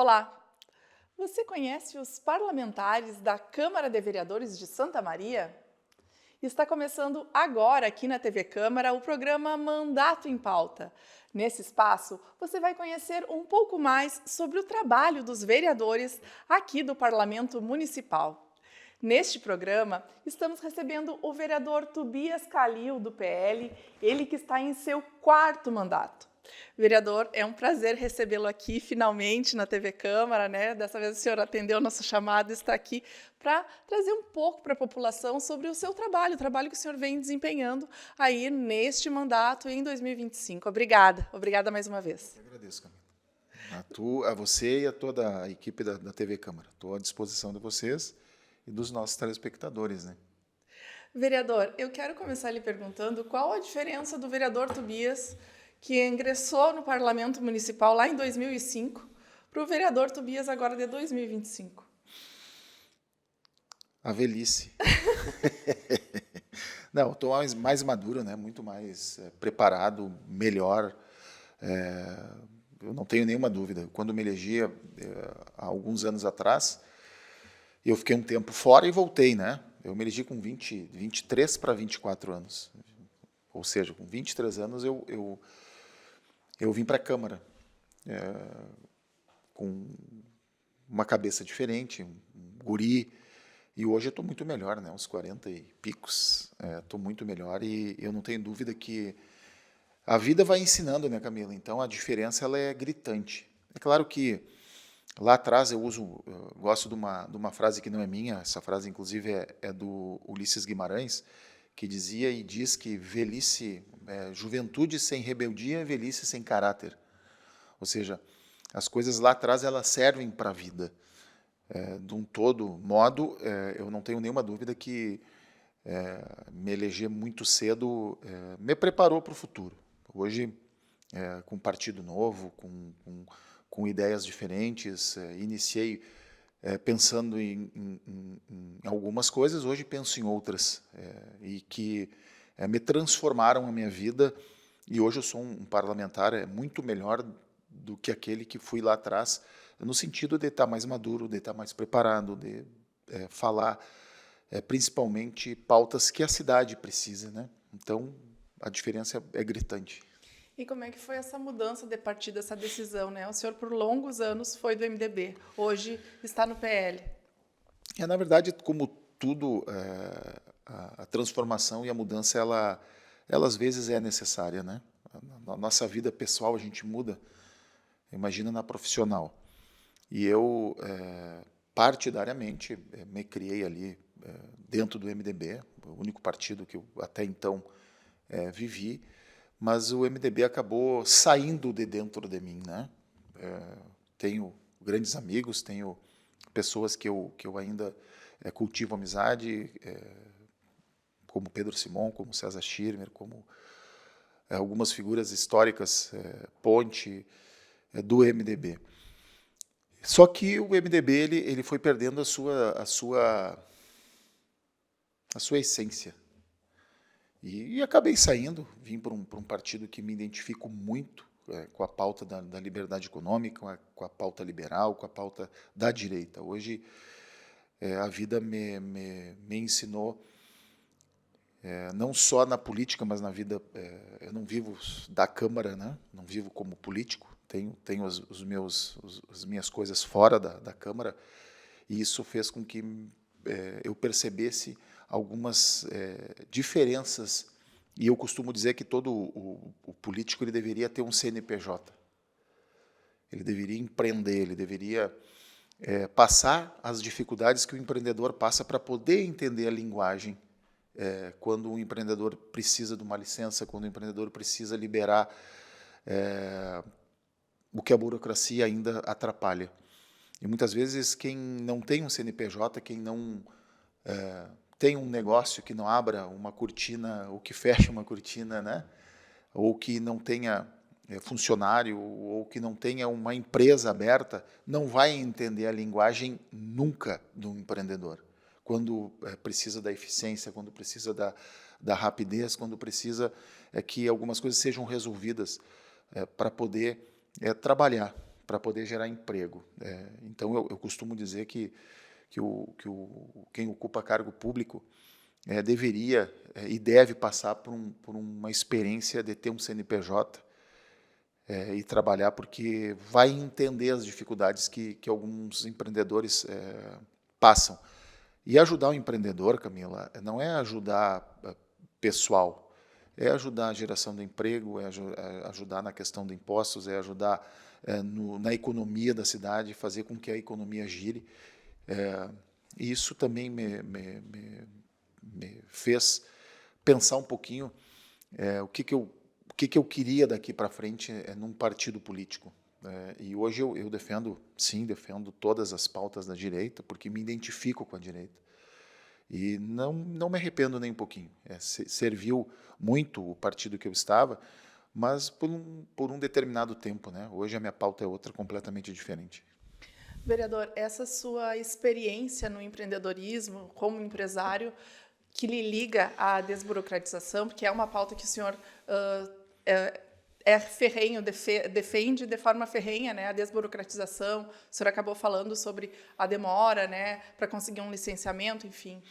Olá! Você conhece os parlamentares da Câmara de Vereadores de Santa Maria? Está começando agora aqui na TV Câmara o programa Mandato em Pauta. Nesse espaço, você vai conhecer um pouco mais sobre o trabalho dos vereadores aqui do Parlamento Municipal. Neste programa, estamos recebendo o vereador Tobias Calil, do PL, ele que está em seu 4º mandato. Vereador, é um prazer recebê-lo aqui, finalmente, na TV Câmara, né? Dessa vez o senhor atendeu a nossa chamada e está aqui para trazer um pouco para a população sobre o seu trabalho, o trabalho que o senhor vem desempenhando aí neste mandato em 2025. Obrigada mais uma vez. Eu agradeço, Camila. A você e a toda a equipe da TV Câmara. Estou à disposição de vocês e dos nossos telespectadores, né? Vereador, eu quero começar lhe perguntando qual a diferença do vereador Tobias, que ingressou no Parlamento Municipal lá em 2005, para o vereador Tobias agora de 2025. A velhice. Não, estou mais maduro, né? Muito mais preparado, melhor. Eu não tenho nenhuma dúvida. Quando me elegi há alguns anos atrás, eu fiquei um tempo fora e voltei, né? Eu me elegi com 23 para 24 anos. Ou seja, com 23 anos eu vim para a Câmara com uma cabeça diferente, um guri, e hoje eu estou muito melhor, né? Uns 40 e picos, estou muito melhor e eu não tenho dúvida que a vida vai ensinando, né, Camila? Então a diferença ela é gritante. É claro que lá atrás eu gosto de uma frase que não é minha, essa frase inclusive é do Ulisses Guimarães, que dizia e diz que juventude sem rebeldia é velhice sem caráter. Ou seja, as coisas lá atrás elas servem para a vida. De um todo modo, eu não tenho nenhuma dúvida que me eleger muito cedo me preparou para o futuro. Hoje, com um partido novo, com ideias diferentes, iniciei pensando em algumas coisas, hoje penso em outras, e que me transformaram a minha vida, e hoje eu sou um parlamentar muito melhor do que aquele que fui lá atrás, no sentido de estar mais maduro, de estar mais preparado, de falar principalmente pautas que a cidade precisa, né? Então, a diferença é gritante. E como é que foi essa mudança de partido, essa decisão, né? O senhor, por longos anos, foi do MDB, hoje está no PL. Na verdade, como tudo, a transformação e a mudança, ela às vezes é necessária, né? Na nossa vida pessoal a gente muda, imagina na profissional. E eu, partidariamente, me criei ali dentro do MDB, o único partido que eu até então vivi, mas o MDB acabou saindo de dentro de mim, né? Tenho grandes amigos, tenho pessoas que eu ainda cultivo amizade, como Pedro Simon, como César Schirmer, como algumas figuras históricas, ponte do MDB. Só que o MDB ele foi perdendo a sua essência. E acabei saindo, vim para um partido que me identifico muito com a pauta da liberdade econômica, com a pauta liberal, com a pauta da direita. Hoje, a vida me ensinou, não só na política, mas na vida, eu não vivo da Câmara, né? Não vivo como político, tenho as minhas coisas fora da Câmara, e isso fez com que eu percebesse algumas diferenças, e eu costumo dizer que todo o político ele deveria ter um CNPJ, ele deveria empreender, ele deveria passar as dificuldades que o empreendedor passa para poder entender a linguagem, quando o empreendedor precisa de uma licença, quando o empreendedor precisa liberar o que a burocracia ainda atrapalha. E muitas vezes quem não tem um CNPJ, quem não tem um negócio que não abra uma cortina, ou que feche uma cortina, né? Ou que não tenha funcionário, ou que não tenha uma empresa aberta, não vai entender a linguagem nunca do empreendedor. Quando precisa da eficiência, quando precisa da rapidez, quando precisa que algumas coisas sejam resolvidas para poder trabalhar. para poder gerar emprego. Então, eu costumo dizer que quem ocupa cargo público deveria e deve passar por uma experiência de ter um CNPJ e trabalhar, porque vai entender as dificuldades que alguns empreendedores passam. E ajudar o empreendedor, Camila, não é ajudar pessoal, é ajudar a geração de emprego, é ajudar na questão de impostos, é ajudar na economia da cidade, fazer com que a economia gire. E isso também me fez pensar um pouquinho o que eu queria daqui para frente num partido político. E hoje eu defendo todas as pautas da direita, porque me identifico com a direita. E não me arrependo nem um pouquinho. Serviu muito o partido que eu estava, mas por um determinado tempo, né? Hoje a minha pauta é outra, completamente diferente. Vereador, essa sua experiência no empreendedorismo como empresário que lhe liga à desburocratização, porque é uma pauta que o senhor ferrenho, defende de forma ferrenha, né, a desburocratização. O senhor acabou falando sobre a demora, né, para conseguir um licenciamento, enfim.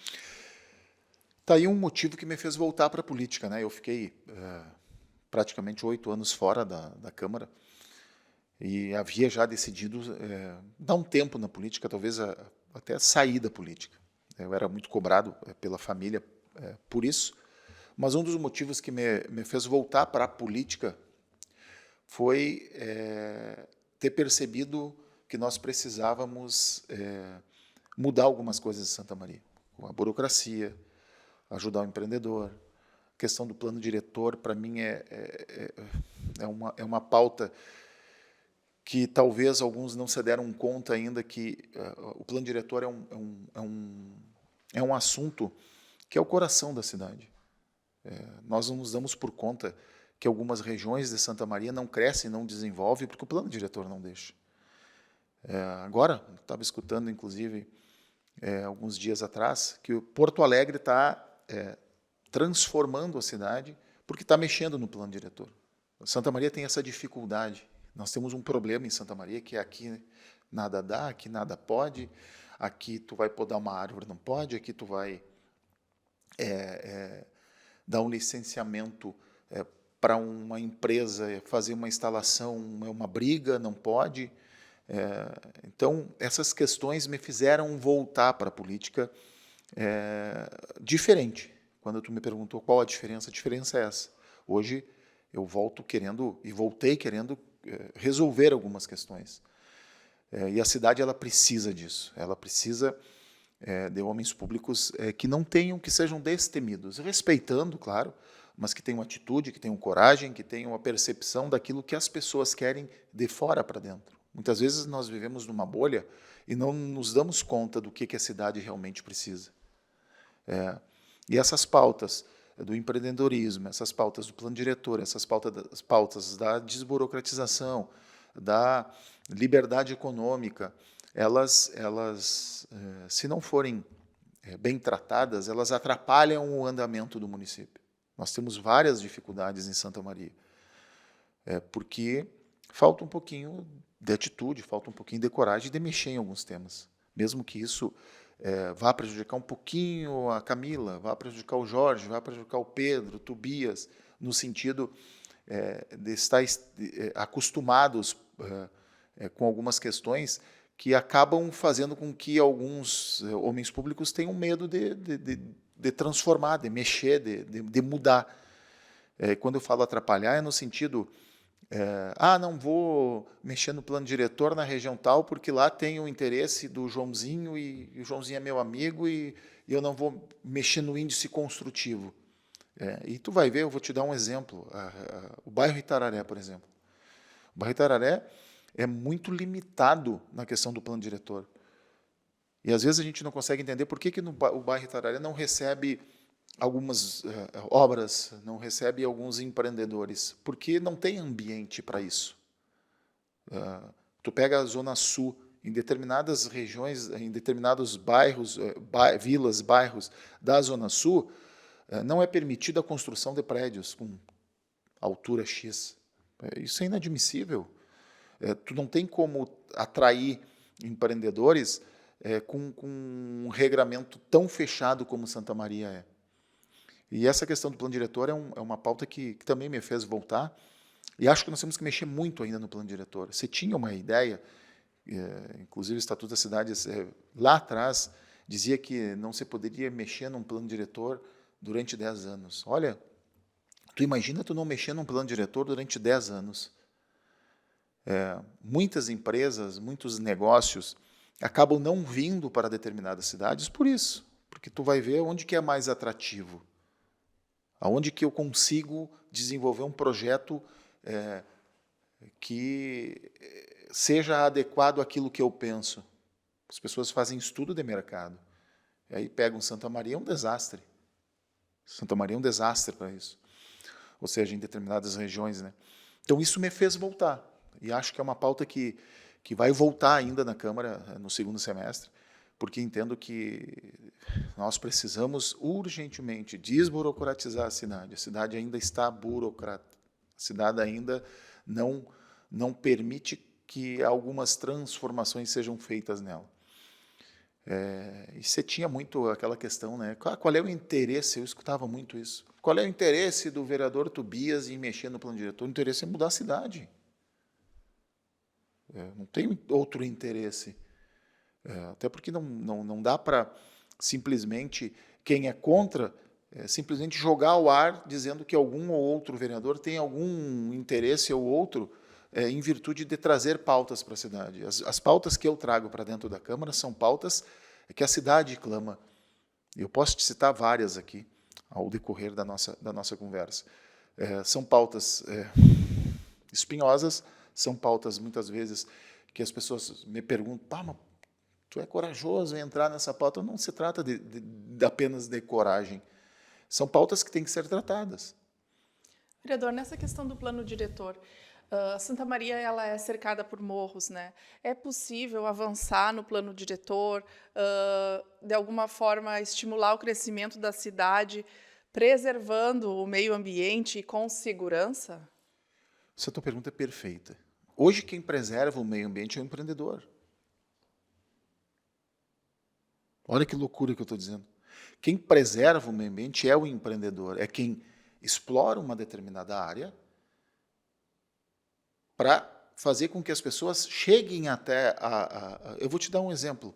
Tá aí um motivo que me fez voltar para a política, né? Eu fiquei praticamente 8 anos fora da Câmara e havia já decidido dar um tempo na política, talvez até sair da política. Eu era muito cobrado pela família por isso, mas um dos motivos que me fez voltar para a política foi ter percebido que nós precisávamos mudar algumas coisas em Santa Maria. A burocracia, ajudar o empreendedor, a questão do plano diretor, para mim é uma pauta que talvez alguns não se deram conta ainda que o plano diretor é um assunto que é o coração da cidade. Nós não nos damos por conta que algumas regiões de Santa Maria não crescem, não desenvolvem, porque o plano diretor não deixa. Agora, estava escutando, inclusive, alguns dias atrás, que o Porto Alegre está transformando a cidade porque está mexendo no plano diretor. Santa Maria tem essa dificuldade. Nós temos um problema em Santa Maria, que aqui nada dá, aqui nada pode, aqui tu vai podar uma árvore, não pode, aqui tu vai dar um licenciamento para uma empresa fazer uma instalação, uma briga, não pode. Então, essas questões me fizeram voltar para a política diferente. Quando tu me perguntou qual a diferença é essa. Hoje, eu voltei querendo resolver algumas questões. E a cidade ela precisa disso. Ela precisa de homens públicos que sejam destemidos, respeitando, claro, mas que tenham atitude, que tenham coragem, que tenham a percepção daquilo que as pessoas querem de fora para dentro. Muitas vezes nós vivemos numa bolha e não nos damos conta do que a cidade realmente precisa. E essas pautas do empreendedorismo, essas pautas do plano diretor, essas pautas da desburocratização, da liberdade econômica, elas se não forem bem tratadas, elas atrapalham o andamento do município. Nós temos várias dificuldades em Santa Maria, porque falta um pouquinho de atitude, falta um pouquinho de coragem de mexer em alguns temas, mesmo que isso vá prejudicar um pouquinho a Camila, vá prejudicar o Jorge, vá prejudicar o Pedro, o Tobias, no sentido de estar acostumados com algumas questões que acabam fazendo com que alguns homens públicos tenham medo de transformar, de mexer, de mudar. Quando eu falo atrapalhar, é no sentido... não vou mexer no plano diretor na região tal, porque lá tem o interesse do Joãozinho, e o Joãozinho é meu amigo, e eu não vou mexer no índice construtivo. E tu vai ver, eu vou te dar um exemplo. O bairro Itararé, por exemplo. O bairro Itararé é muito limitado na questão do plano diretor. E às vezes a gente não consegue entender por que o bairro Itararé não recebe algumas obras, não recebe alguns empreendedores, porque não tem ambiente para isso. Tu pega a Zona Sul, em determinadas regiões, em determinados bairros, vilas, bairros da Zona Sul, não é permitida a construção de prédios com altura X. Isso é inadmissível. Tu não tem como atrair empreendedores com um regramento tão fechado como Santa Maria é. E essa questão do plano diretor é uma pauta que também me fez voltar. E acho que nós temos que mexer muito ainda no plano diretor. Você tinha uma ideia, inclusive o Estatuto das Cidades, lá atrás, dizia que não se poderia mexer num plano diretor durante 10 anos. Olha, tu imagina tu não mexer num plano diretor durante 10 anos. Muitas empresas, muitos negócios acabam não vindo para determinadas cidades por isso, porque tu vai ver onde que é mais atrativo, aonde que eu consigo desenvolver um projeto que seja adequado àquilo que eu penso. As pessoas fazem estudo de mercado. E aí pegam Santa Maria, é um desastre. Santa Maria é um desastre para isso. Ou seja, em determinadas regiões, né? Então isso me fez voltar. E acho que é uma pauta que vai voltar ainda na Câmara no segundo semestre, porque entendo que nós precisamos urgentemente desburocratizar a cidade. A cidade ainda está burocrata. A cidade ainda não permite que algumas transformações sejam feitas nela. E você tinha muito aquela questão, né? Qual é o interesse? Eu escutava muito isso. Qual é o interesse do vereador Tobias em mexer no plano diretor? O interesse é mudar a cidade. Não tem outro interesse. Até porque não dá para simplesmente, quem é contra, simplesmente jogar ao ar dizendo que algum ou outro vereador tem algum interesse ou outro em virtude de trazer pautas para a cidade. As pautas que eu trago para dentro da Câmara são pautas que a cidade clama. Eu posso te citar várias aqui ao decorrer da nossa conversa. São pautas espinhosas, são pautas, muitas vezes, que as pessoas me perguntam, mas tu é corajoso em entrar nessa pauta. Não se trata apenas de coragem. São pautas que têm que ser tratadas. Vereador, nessa questão do plano diretor, Santa Maria ela é cercada por morros, né? É possível avançar no plano diretor, de alguma forma estimular o crescimento da cidade, preservando o meio ambiente e com segurança? Essa tua pergunta é perfeita. Hoje, quem preserva o meio ambiente é o empreendedor. Olha que loucura que eu estou dizendo. Quem preserva o meio ambiente é o empreendedor, é quem explora uma determinada área para fazer com que as pessoas cheguem até Eu vou te dar um exemplo.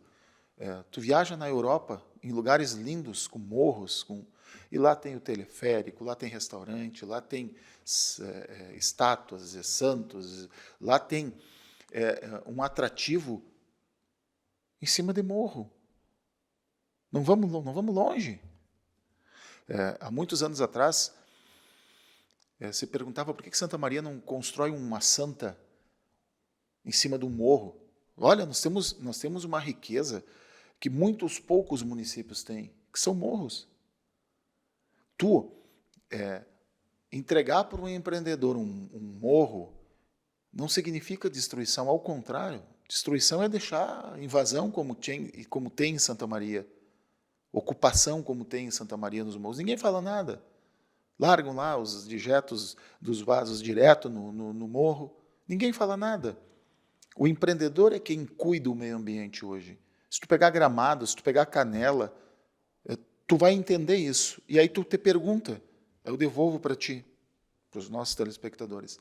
Tu viaja na Europa, em lugares lindos, com morros, e lá tem o teleférico, lá tem restaurante, lá tem estátuas de santos, lá tem um atrativo em cima de morro. Não vamos longe. Há muitos anos atrás, se perguntava por que Santa Maria não constrói uma santa em cima de um morro. Olha, nós temos uma riqueza que muitos poucos municípios têm, que são morros. Entregar para um empreendedor um morro não significa destruição, ao contrário. Destruição é deixar invasão como tem em Santa Maria, ocupação como tem em Santa Maria nos morros. Ninguém fala nada. Largam lá os dejetos dos vasos direto no morro. Ninguém fala nada. O empreendedor é quem cuida do meio ambiente hoje. Se tu pegar Gramado, se tu pegar Canela, tu vai entender isso. E aí tu te pergunta, eu devolvo para ti, para os nossos telespectadores,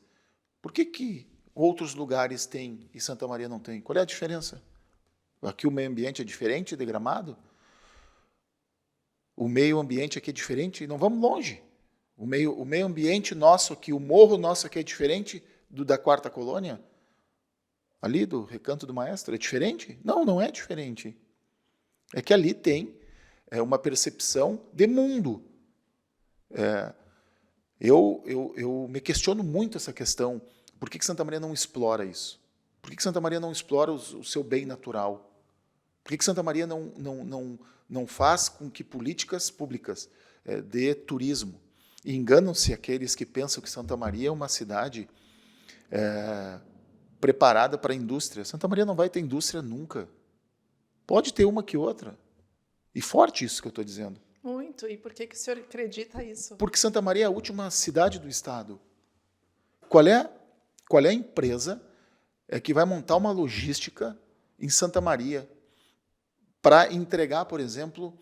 por que outros lugares têm e Santa Maria não tem? Qual é a diferença? Aqui o meio ambiente é diferente de Gramado? O meio ambiente aqui é diferente? Não vamos longe. O meio ambiente nosso aqui, o morro nosso aqui é diferente da Quarta Colônia? Ali do Recanto do Maestro? É diferente? Não é diferente. É que ali tem uma percepção de mundo. Eu me questiono muito essa questão. Por que Santa Maria não explora isso? Por que Santa Maria não explora o seu bem natural? Por que Santa Maria não faz com que políticas públicas de turismo? E enganam-se aqueles que pensam que Santa Maria é uma cidade preparada para a indústria. Santa Maria não vai ter indústria nunca. Pode ter uma que outra. E forte isso que eu estou dizendo. Muito. E por que o senhor acredita isso? Porque Santa Maria é a última cidade do estado. Qual é a empresa que vai montar uma logística em Santa Maria para entregar, por exemplo,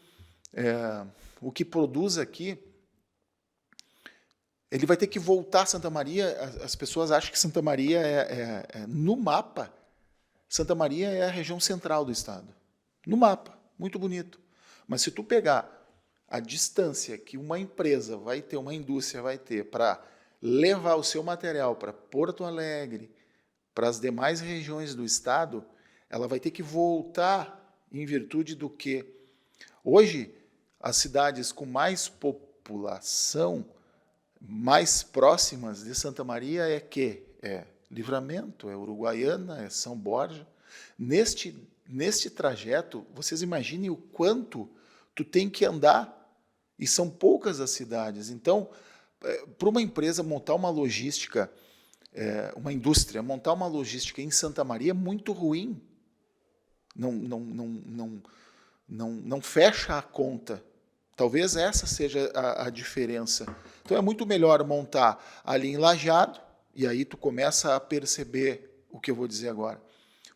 o que produz aqui. Ele vai ter que voltar a Santa Maria. As pessoas acham que Santa Maria no mapa, Santa Maria é a região central do estado. No mapa, muito bonito. Mas se tu pegar a distância que uma empresa vai ter, uma indústria vai ter para levar o seu material para Porto Alegre, para as demais regiões do estado, ela vai ter que voltar em virtude do que hoje as cidades com mais população, mais próximas de Santa Maria é Livramento, é Uruguaiana, é São Borja. Neste trajeto, vocês imaginem o quanto tu tem que andar, e são poucas as cidades. Então, para uma empresa montar uma logística, uma indústria montar uma logística em Santa Maria é muito ruim. Não fecha a conta. Talvez essa seja a diferença. Então é muito melhor montar ali em Lajeado, e aí tu começa a perceber o que eu vou dizer agora.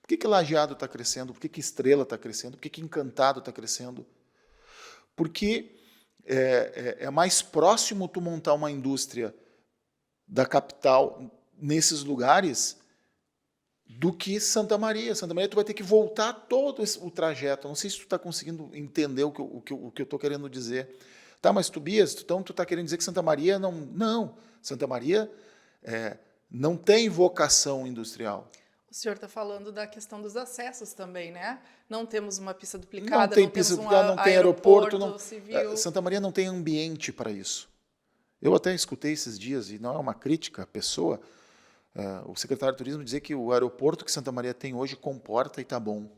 Por que Lajeado está crescendo? Por que Estrela está crescendo? Por que Encantado está crescendo? Porque é mais próximo tu montar uma indústria da capital nesses lugares do que Santa Maria. Santa Maria tu vai ter que voltar todo o trajeto. Não sei se tu está conseguindo entender o que eu estou querendo dizer. Tá, mas Tobias, então tu está querendo dizer que Santa Maria não... Não, Santa Maria não tem vocação industrial. O senhor está falando da questão dos acessos também, né? Não temos uma pista duplicada, não tem pista duplicada, não tem aeroporto civil. Santa Maria não tem ambiente para isso. Eu até escutei esses dias, e não é uma crítica à pessoa, o secretário de Turismo dizer que o aeroporto que Santa Maria tem hoje comporta e está bom.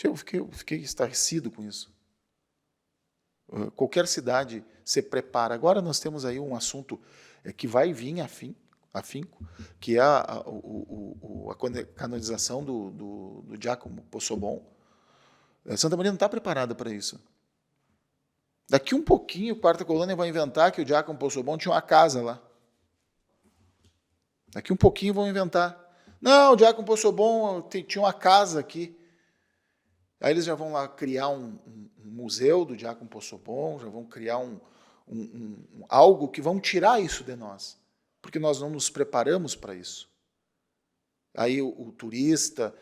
Eu fiquei estarrecido com isso. Qualquer cidade se prepara. Agora nós temos aí um assunto que vai vir afinco, que é a canonização do Giacomo Possobon. Santa Maria não está preparada para isso. Daqui um pouquinho, a Quarta Colônia vai inventar que o Giacomo Possobon tinha uma casa lá. Daqui um pouquinho vão inventar. Não, o Giacomo Possobon tinha uma casa aqui. Aí eles já vão lá criar um museu do Giacomo Possobon, já vão criar algo que vão tirar isso de nós, porque nós não nos preparamos para isso. Aí o turista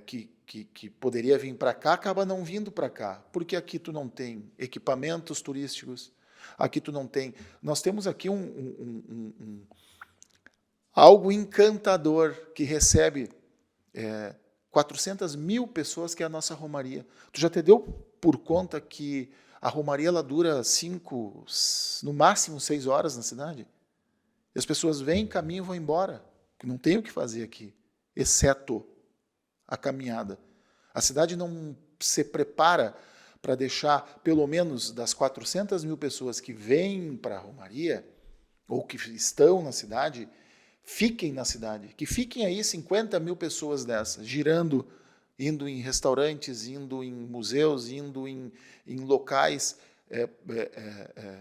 que poderia vir para cá acaba não vindo para cá, porque aqui tu não tem equipamentos turísticos, aqui tu não tem... Nós temos aqui algo encantador que recebe 400 mil pessoas, que é a nossa romaria. Tu já te deu por conta que a romaria ela dura 5, no máximo 6 horas na cidade? E as pessoas vêm, caminham e vão embora, que não tem o que fazer aqui, exceto a caminhada. A cidade não se prepara para deixar, pelo menos das 400 mil pessoas que vêm para a romaria, ou que estão na cidade, fiquem na cidade. Que fiquem aí 50 mil pessoas dessas, girando, indo em restaurantes, indo em museus, indo em locais.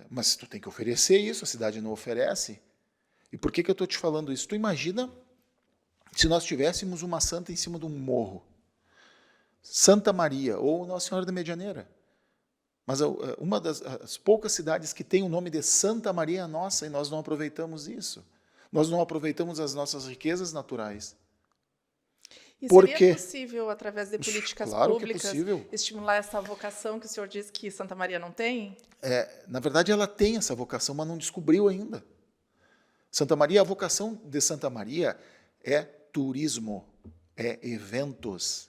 Mas tu tem que oferecer isso, a cidade não oferece. E por que eu estou te falando isso? Tu imagina se nós tivéssemos uma santa em cima de um morro. Santa Maria, ou Nossa Senhora da Medianeira. Mas uma das poucas cidades que tem o nome de Santa Maria é a nossa, e nós não aproveitamos isso. Nós não aproveitamos as nossas riquezas naturais. E seria possível, através de políticas públicas, estimular essa vocação que o senhor diz que Santa Maria não tem? Na verdade, ela tem essa vocação, mas não descobriu ainda. Santa Maria, a vocação de Santa Maria é turismo, é eventos.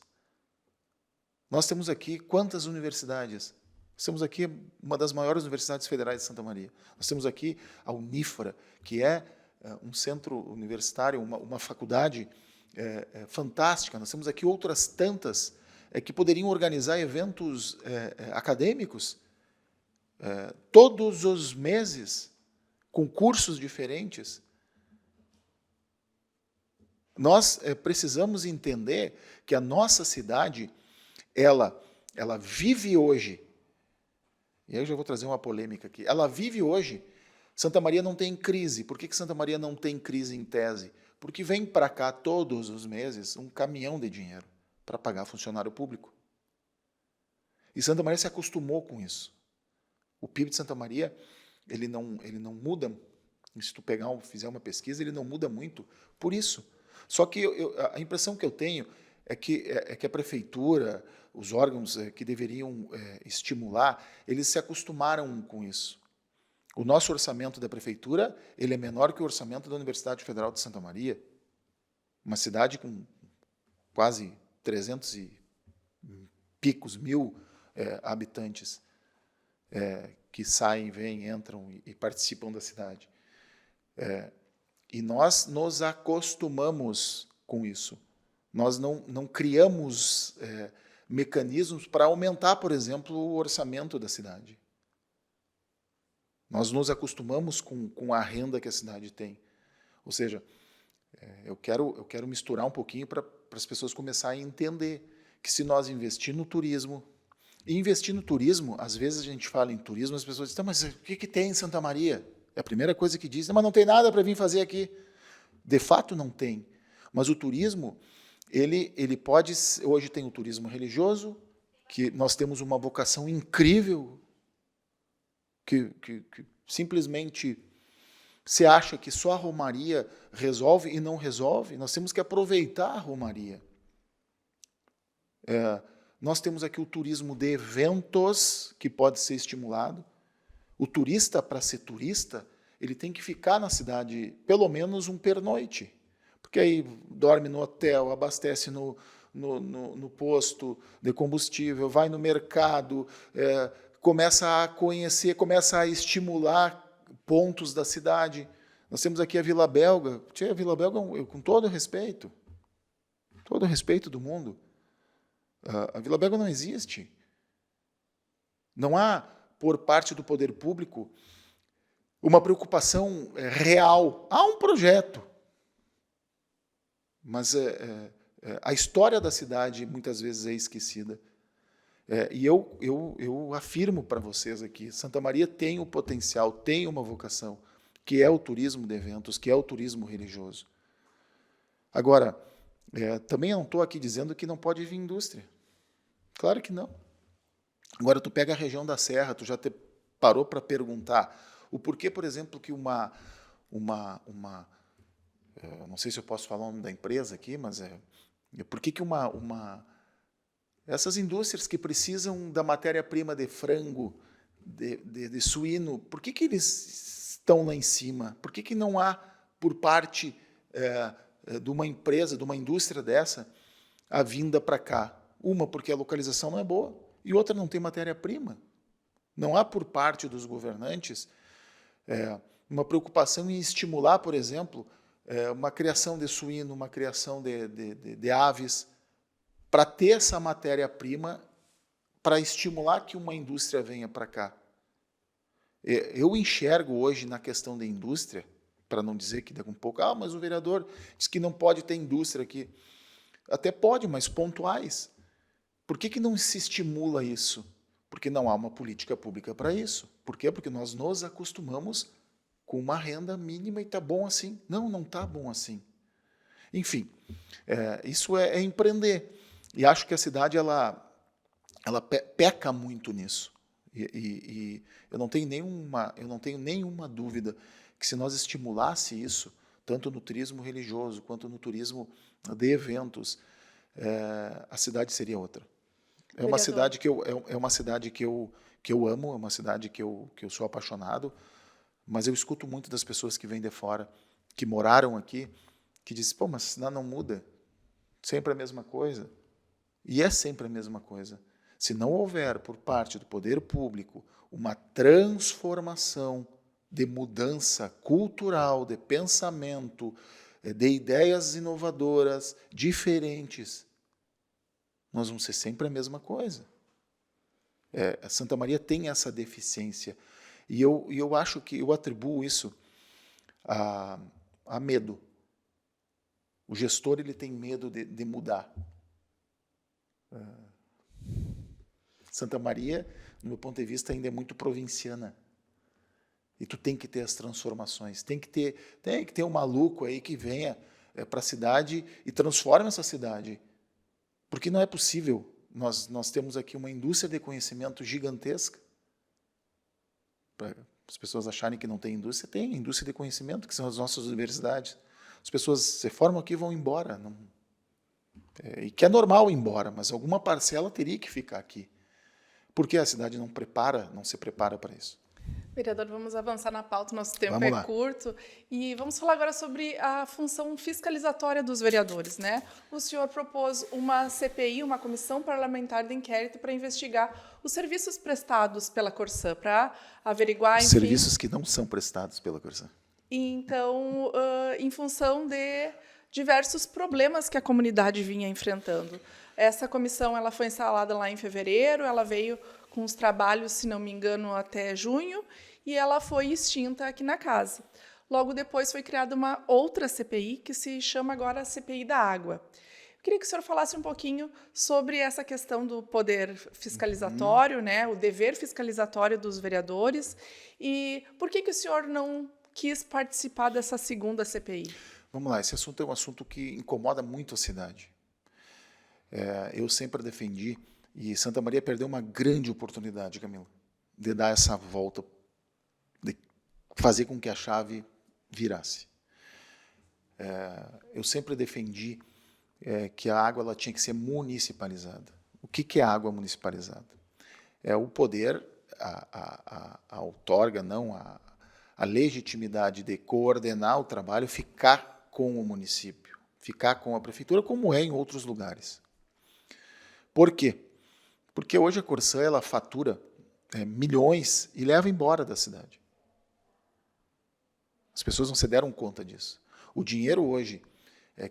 Nós temos aqui quantas universidades? Nós temos aqui uma das maiores universidades federais de Santa Maria. Nós temos aqui a Unífora, que é um centro universitário, uma faculdade fantástica. Nós temos aqui outras tantas que poderiam organizar eventos acadêmicos todos os meses, com cursos diferentes. Nós precisamos entender que a nossa cidade, ela vive hoje, e aí eu já vou trazer uma polêmica aqui, ela vive hoje. Santa Maria não tem crise. Por que Santa Maria não tem crise em tese? Porque vem para cá todos os meses um caminhão de dinheiro para pagar funcionário público. E Santa Maria se acostumou com isso. O PIB de Santa Maria, ele não muda, se tu fizer uma pesquisa, ele não muda muito por isso. Só que a impressão que eu tenho é que a prefeitura, os órgãos que deveriam estimular, eles se acostumaram com isso. O nosso orçamento da prefeitura, ele é menor que o orçamento da Universidade Federal de Santa Maria, uma cidade com quase 300 e picos mil habitantes que saem, vêm, entram e participam da cidade. E nós nos acostumamos com isso. Nós não criamos mecanismos para aumentar, por exemplo, o orçamento da cidade. Nós nos acostumamos com a renda que a cidade tem. Ou seja, eu quero misturar um pouquinho para as pessoas começarem a entender que se nós investir no turismo, e investir no turismo, às vezes a gente fala em turismo, as pessoas dizem, mas o que tem em Santa Maria? É a primeira coisa que dizem, mas não tem nada para vir fazer aqui. De fato não tem. Mas o turismo, ele pode... Hoje tem o turismo religioso, que nós temos uma vocação incrível, que simplesmente se acha que só a romaria resolve e não resolve. Nós temos que aproveitar a romaria. Nós temos aqui o turismo de eventos, que pode ser estimulado. O turista, para ser turista, ele tem que ficar na cidade pelo menos um pernoite. Porque aí dorme no hotel, abastece no posto de combustível, vai no mercado, começa a conhecer, começa a estimular pontos da cidade. Nós temos aqui a Vila Belga. A Vila Belga, com todo o respeito do mundo, a Vila Belga não existe. Não há, por parte do poder público, uma preocupação real. Há um projeto, mas a história da cidade muitas vezes é esquecida. E eu afirmo para vocês aqui, Santa Maria tem o potencial, tem uma vocação, que é o turismo de eventos, que é o turismo religioso. Agora, também não estou aqui dizendo que não pode vir indústria. Claro que não. Agora, tu pega a região da Serra, tu já parou para perguntar o porquê, por exemplo, que não sei se eu posso falar o nome da empresa aqui, mas por que essas indústrias que precisam da matéria-prima de frango, de suíno, por que eles estão lá em cima? Por que não há, por parte de uma empresa, de uma indústria dessa, a vinda para cá? Uma, porque a localização não é boa, e outra, não tem matéria-prima. Não há, por parte dos governantes, uma preocupação em estimular, por exemplo, uma criação de suíno, uma criação de aves, para ter essa matéria-prima, para estimular que uma indústria venha para cá. Eu enxergo hoje na questão da indústria, para não dizer que daqui a um pouco, mas o vereador diz que não pode ter indústria aqui. Até pode, mas pontuais. Por que não se estimula isso? Porque não há uma política pública para isso. Por quê? Porque nós nos acostumamos com uma renda mínima e está bom assim. Não está bom assim. Enfim, isso é empreender. E acho que a cidade ela peca muito nisso. E eu não tenho nenhuma dúvida que se nós estimulássemos isso, tanto no turismo religioso quanto no turismo de eventos, a cidade seria outra. É uma cidade que eu amo, é uma cidade que eu sou apaixonado, mas eu escuto muito das pessoas que vêm de fora, que moraram aqui, que dizem, mas a cidade não muda, sempre a mesma coisa. E é sempre a mesma coisa. Se não houver, por parte do poder público, uma transformação de mudança cultural, de pensamento, de ideias inovadoras, diferentes, nós vamos ser sempre a mesma coisa. A Santa Maria tem essa deficiência. E eu acho que eu atribuo isso a medo. O gestor ele tem medo de mudar. Santa Maria, no meu ponto de vista, ainda é muito provinciana. E tu tem que ter as transformações. Tem que ter um maluco aí que venha para a cidade e transforme essa cidade. Porque não é possível. Nós temos aqui uma indústria de conhecimento gigantesca. Para as pessoas acharem que não tem indústria de conhecimento, que são as nossas universidades. As pessoas se formam aqui e vão embora. E que é normal ir embora, mas alguma parcela teria que ficar aqui. Porque a cidade não se prepara para isso. Vereador, vamos avançar na pauta, nosso tempo Vamos lá. curto. E vamos falar agora sobre a função fiscalizatória dos vereadores, né? O senhor propôs uma CPI, uma comissão parlamentar de inquérito, para investigar os serviços prestados pela Corsã, para averiguar, enfim... Serviços que não são prestados pela Corsã. Então, em função de diversos problemas que a comunidade vinha enfrentando. Essa comissão ela foi instalada lá em fevereiro, ela veio com os trabalhos, se não me engano, até junho, e ela foi extinta aqui na casa. Logo depois foi criada uma outra CPI, que se chama agora CPI da Água. Eu queria que o senhor falasse um pouquinho sobre essa questão do poder fiscalizatório, né, o dever fiscalizatório dos vereadores, e por que o senhor não quis participar dessa segunda CPI? Vamos lá, esse assunto é um assunto que incomoda muito a cidade. Eu sempre defendi, e Santa Maria perdeu uma grande oportunidade, Camila, de dar essa volta, de fazer com que a chave virasse. Eu sempre defendi que a água ela tinha que ser municipalizada. O que é água municipalizada? É o poder, a outorga, não, a legitimidade de coordenar o trabalho, ficar com o município, ficar com a prefeitura, como é em outros lugares. Por quê? Porque hoje a Corsã ela fatura milhões e leva embora da cidade. As pessoas não se deram conta disso. O dinheiro hoje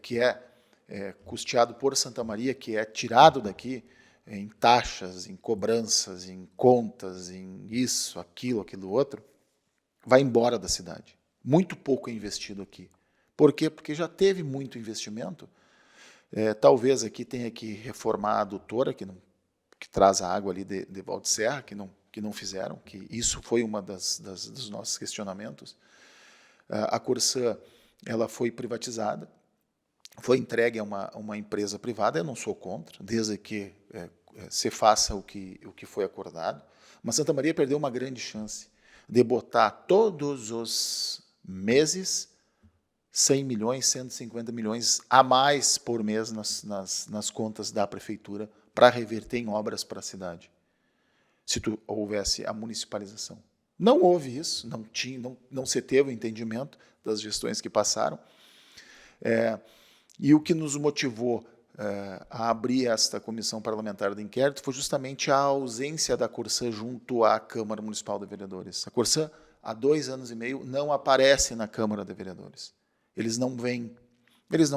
que é custeado por Santa Maria, que é tirado daqui em taxas, em cobranças, em contas, em isso, aquilo outro, vai embora da cidade. Muito pouco é investido aqui. Por quê? Porque já teve muito investimento. Talvez aqui tenha que reformar a adutora, que traz a água ali de Valdeserra, que não fizeram, que isso foi uma dos nossos questionamentos. A Corsã ela foi privatizada, foi entregue a uma empresa privada. Eu não sou contra, desde que se faça o que foi acordado. Mas Santa Maria perdeu uma grande chance de botar todos os meses 100 milhões, 150 milhões a mais por mês nas contas da prefeitura para reverter em obras para a cidade, se houvesse a municipalização. Não houve isso, não se teve o entendimento das gestões que passaram. E o que nos motivou a abrir esta comissão parlamentar de inquérito foi justamente a ausência da Corsã junto à Câmara Municipal de Vereadores. A Corsã, há 2 anos e meio, não aparece na Câmara de Vereadores. Eles não vêm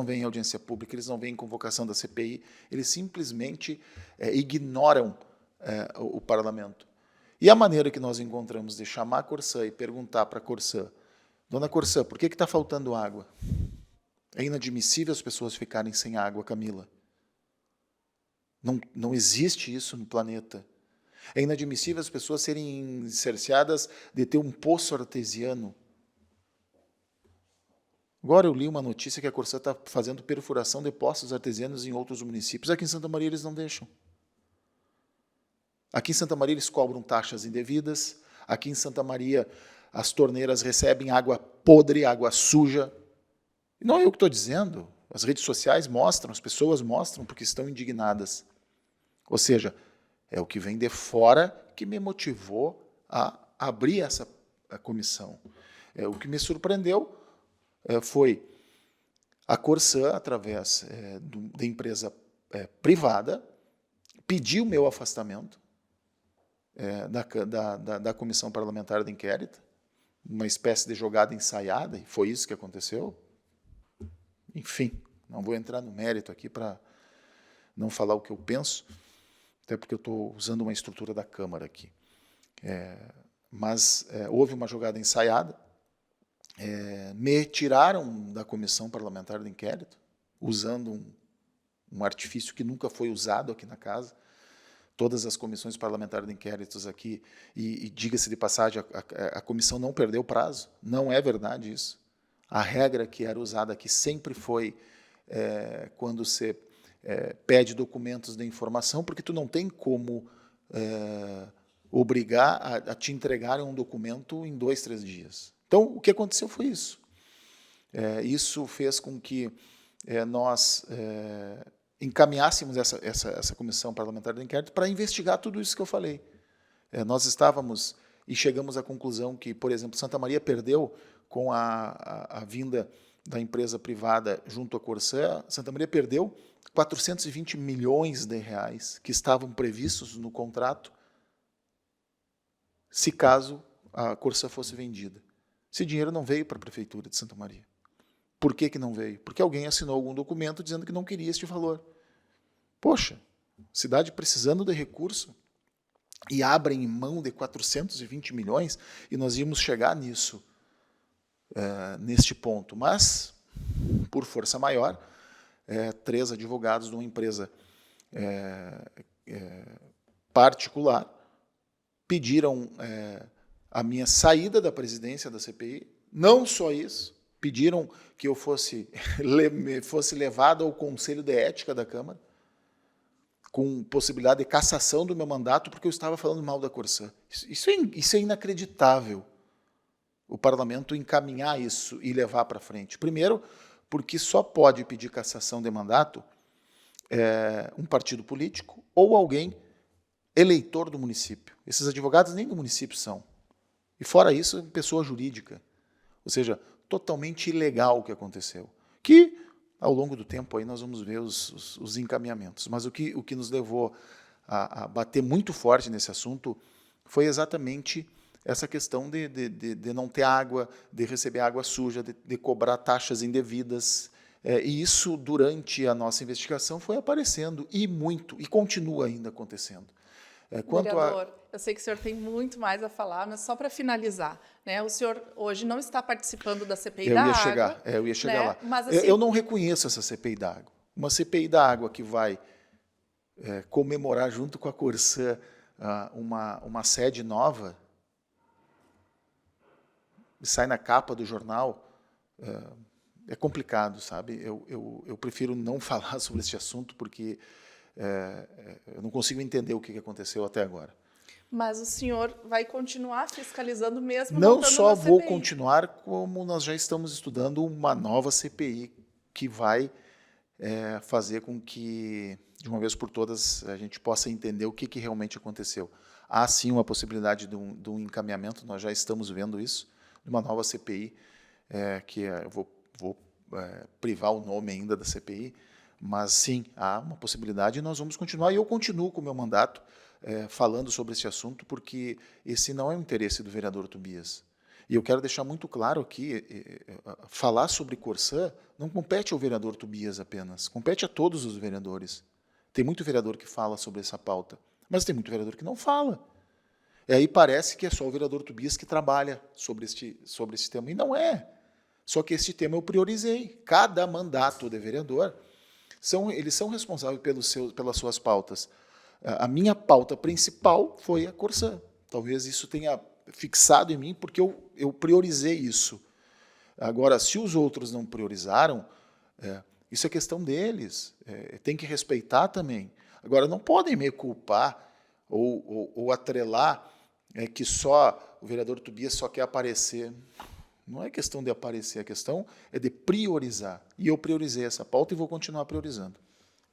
em audiência pública, eles não vêm em convocação da CPI, eles simplesmente ignoram o parlamento. E a maneira que nós encontramos de chamar a Corsã e perguntar para a Corsã: Dona Corsã, por que está faltando água? É inadmissível as pessoas ficarem sem água, Camila. Não existe isso no planeta. É inadmissível as pessoas serem cerceadas de ter um poço artesiano. Agora eu li uma notícia que a Corsã está fazendo perfuração de poços artesianos em outros municípios. Aqui em Santa Maria eles não deixam. Aqui em Santa Maria eles cobram taxas indevidas. Aqui em Santa Maria as torneiras recebem água podre, água suja. E não é eu que estou dizendo. As redes sociais mostram, as pessoas mostram porque estão indignadas. Ou seja, é o que vem de fora que me motivou a abrir essa comissão. O que me surpreendeu foi a Corsã, através de empresa privada, pedir o meu afastamento da comissão parlamentar de inquérito, uma espécie de jogada ensaiada, e foi isso que aconteceu. Enfim, não vou entrar no mérito aqui para não falar o que eu penso, até porque eu estou usando uma estrutura da Câmara aqui. Mas houve uma jogada ensaiada. Me tiraram da comissão parlamentar de inquérito, usando um artifício que nunca foi usado aqui na casa. Todas as comissões parlamentares de inquéritos aqui, e diga-se de passagem, a comissão não perdeu prazo, não é verdade isso. A regra que era usada aqui sempre foi quando você pede documentos de informação, porque tu não tem como obrigar a te entregarem um documento em 2, 3 dias. Então, o que aconteceu foi isso. Isso fez com que nós encaminhássemos essa comissão parlamentar de inquérito para investigar tudo isso que eu falei. Nós estávamos e chegamos à conclusão que, por exemplo, Santa Maria perdeu com a vinda da empresa privada junto à Corsã, Santa Maria perdeu 420 milhões de reais que estavam previstos no contrato se caso a Corsã fosse vendida. Esse dinheiro não veio para a Prefeitura de Santa Maria. Por que não veio? Porque alguém assinou algum documento dizendo que não queria este valor. Poxa, cidade precisando de recurso e abrem mão de 420 milhões e nós íamos chegar nisso, neste ponto. Mas, por força maior, 3 advogados de uma empresa particular pediram a minha saída da presidência da CPI. Não só isso, pediram que eu fosse levado ao Conselho de Ética da Câmara, com possibilidade de cassação do meu mandato, porque eu estava falando mal da Corsã. Isso é inacreditável, o parlamento encaminhar isso e levar para frente. Primeiro, porque só pode pedir cassação de mandato um partido político ou alguém eleitor do município. Esses advogados nem do município são. E fora isso, pessoa jurídica. Ou seja, totalmente ilegal o que aconteceu. Que, ao longo do tempo, aí nós vamos ver os encaminhamentos. Mas o que nos levou a bater muito forte nesse assunto foi exatamente essa questão de não ter água, de receber água suja, de cobrar taxas indevidas. E isso, durante a nossa investigação, foi aparecendo, e muito, e continua ainda acontecendo. Vereador, eu sei que o senhor tem muito mais a falar, mas só para finalizar, né? O senhor hoje não está participando da CPI da água. Eu ia chegar lá. Mas, assim, eu não reconheço essa CPI da água. Uma CPI da água que vai comemorar junto com a Corsã uma sede nova, e sai na capa do jornal, é complicado, sabe? Eu prefiro não falar sobre esse assunto, porque eu não consigo entender o que aconteceu até agora. Mas o senhor vai continuar fiscalizando mesmo? Não só vou continuar, como nós já estamos estudando uma nova CPI que vai fazer com que, de uma vez por todas, a gente possa entender o que realmente aconteceu. Há, sim, uma possibilidade de um encaminhamento, nós já estamos vendo isso, de uma nova CPI, que eu vou privar o nome ainda da CPI, mas, sim, há uma possibilidade e nós vamos continuar. E eu continuo com o meu mandato falando sobre esse assunto, porque esse não é o interesse do vereador Tobias. E eu quero deixar muito claro aqui, falar sobre Corsã não compete ao vereador Tobias apenas, compete a todos os vereadores. Tem muito vereador que fala sobre essa pauta, mas tem muito vereador que não fala. E aí parece que é só o vereador Tobias que trabalha sobre este tema, e não é. Só que este tema eu priorizei. Cada mandato de vereador, eles são responsáveis pelas suas pautas. A minha pauta principal foi a Corsã. Talvez isso tenha fixado em mim, porque eu priorizei isso. Agora, se os outros não priorizaram, isso é questão deles. Tem que respeitar também. Agora, não podem me culpar ou atrelar que só o vereador Tobias só quer aparecer. Não é questão de aparecer, a questão é de priorizar. E eu priorizei essa pauta e vou continuar priorizando.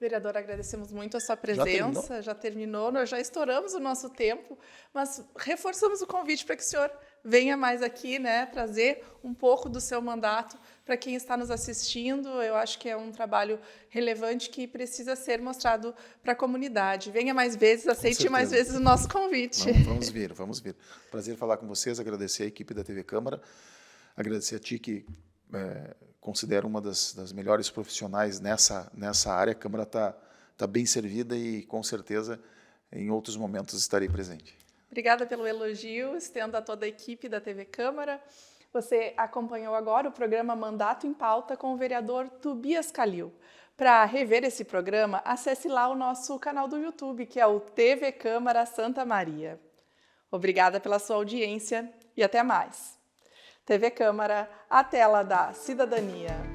Vereador, agradecemos muito a sua presença. Já terminou, nós já estouramos o nosso tempo, mas reforçamos o convite para que o senhor venha mais aqui, né, trazer um pouco do seu mandato para quem está nos assistindo. Eu acho que é um trabalho relevante que precisa ser mostrado para a comunidade. Venha mais vezes, aceite mais vezes o nosso convite. Vamos vir. Prazer falar com vocês, agradecer a equipe da TV Câmara, agradecer a ti que considero uma das melhores profissionais nessa área. A Câmara está bem servida e, com certeza, em outros momentos estarei presente. Obrigada pelo elogio, estendo a toda a equipe da TV Câmara. Você acompanhou agora o programa Mandato em Pauta com o vereador Tobias Calil. Para rever esse programa, acesse lá o nosso canal do YouTube, que é o TV Câmara Santa Maria. Obrigada pela sua audiência e até mais. TV Câmara, a tela da cidadania.